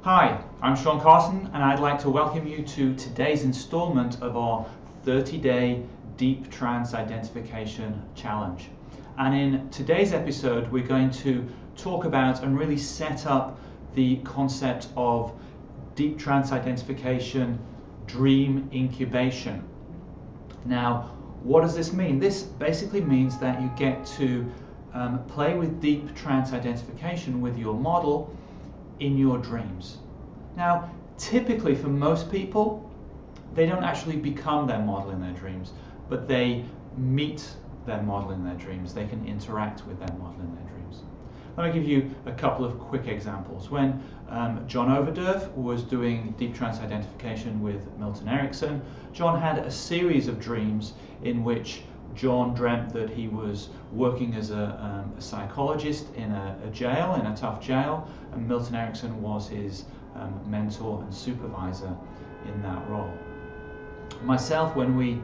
Hi, I'm Sean Carson and I'd like to welcome you to today's installment of our 30-day Deep Trance Identification Challenge. And in today's episode we're going to talk about and really set up the concept of Deep Trance Identification Dream Incubation. Now, what does this mean? This basically means that you get to play with Deep Trance Identification with your model in your dreams. Now, typically for most people, they don't actually become their model in their dreams, but they meet their model in their dreams. They can interact with their model in their dreams. Let me give you a couple of quick examples. When John Overdurf was doing Deep Trance Identification with Milton Erickson, John had a series of dreams in which John dreamt that he was working as a psychologist in a jail, in a tough jail, and Milton Erickson was his mentor and supervisor in that role. Myself, when we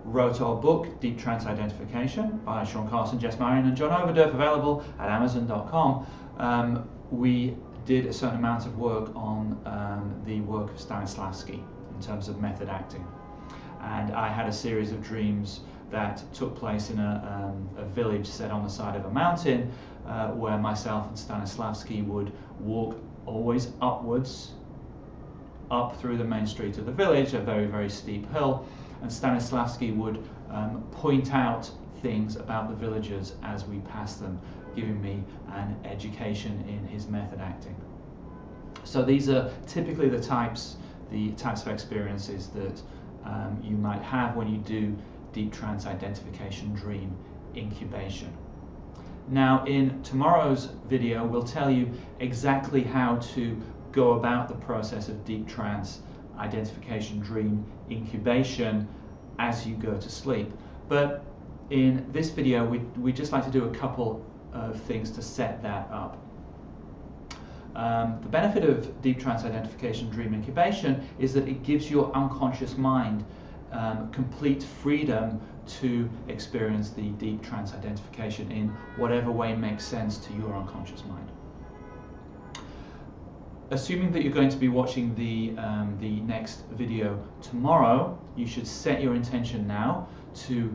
wrote our book, Deep Trance Identification, by Sean Carson, Jess Marion and John Overdurf, available at Amazon.com, we did a certain amount of work on the work of Stanislavski in terms of method acting. And I had a series of dreams that took place in a village set on the side of a mountain where myself and Stanislavski would walk always upwards, up through the main street of the village, a very, very steep hill, and Stanislavski would point out things about the villagers as we passed them, giving me an education in his method acting. So these are typically the types of experiences that you might have when you do Deep Trance Identification Dream Incubation. Now, in tomorrow's video, we'll tell you exactly how to go about the process of Deep Trance Identification Dream Incubation as you go to sleep. But in this video, we'd just like to do a couple of things to set that up. The benefit of Deep Trance Identification Dream Incubation is that it gives your unconscious mind complete freedom to experience the deep trance identification in whatever way makes sense to your unconscious mind. Assuming that you're going to be watching the next video tomorrow, you should set your intention now to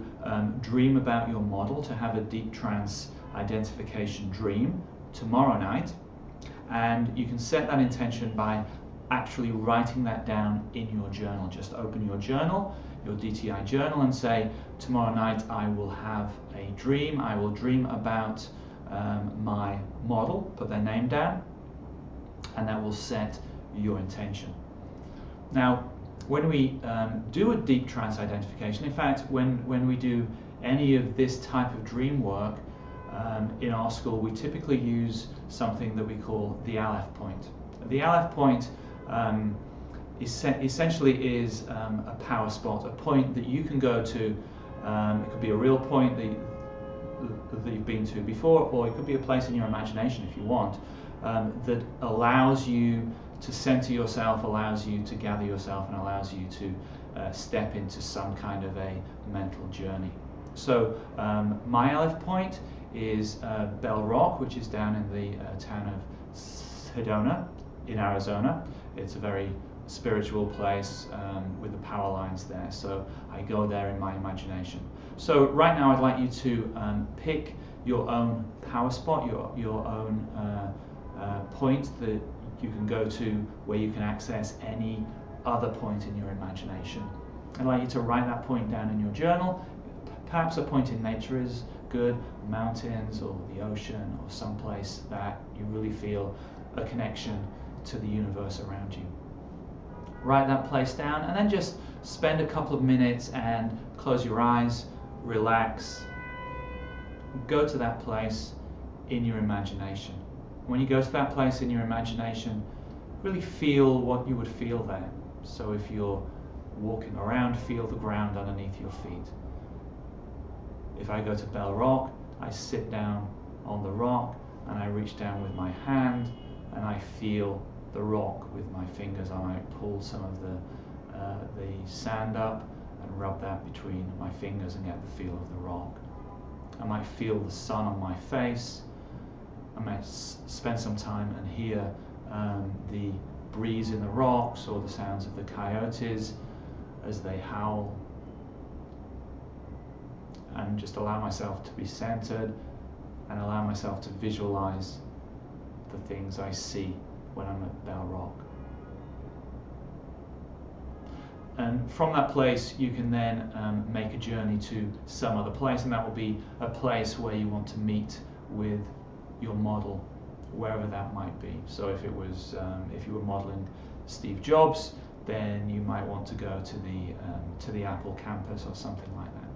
dream about your model, to have a deep trance identification dream tomorrow night. And you can set that intention by actually writing that down in your journal. Just open your journal, your DTI journal, and say, tomorrow night I will have a dream. I will dream about my model, put their name down, and that will set your intention. Now, when we do a deep trance identification, in fact, when we do any of this type of dream work in our school, we typically use something that we call the Aleph point. The Aleph point essentially is a power spot, a point that you can go to. It could be a real point that you've been to before, or it could be a place in your imagination if you want, that allows you to center yourself, allows you to gather yourself, and allows you to step into some kind of a mental journey. So my Aleph point is Bell Rock, which is down in the town of Sedona in Arizona. It's a very spiritual place with the power lines there, so I go there in my imagination. So right now I'd like you to pick your own power spot, your own point that you can go to where you can access any other point in your imagination. I'd like you to write that point down in your journal. Perhaps a point in nature is good, mountains or the ocean or someplace that you really feel a connection to the universe around you. Write that place down and then just spend a couple of minutes and close your eyes, relax, go to that place in your imagination. When you go to that place in your imagination, really feel what you would feel there. So if you're walking around, feel the ground underneath your feet. If I go to Bell Rock, I sit down on the rock and I reach down with my hand and I feel the rock with my fingers. I might pull some of the sand up and rub that between my fingers and get the feel of the rock. I might feel the sun on my face. I might spend some time and hear the breeze in the rocks or the sounds of the coyotes as they howl, and just allow myself to be centered and allow myself to visualize the things I see when I'm at Bell Rock. And from that place you can then make a journey to some other place, and that will be a place where you want to meet with your model, wherever that might be. So if it was if you were modeling Steve Jobs, then you might want to go to the Apple campus or something like that.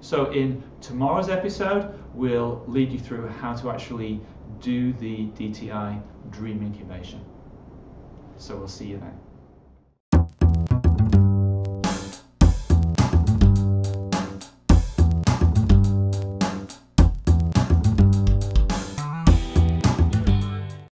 So in tomorrow's episode, we'll lead you through how to actually do the DTI dream incubation. So we'll see you then.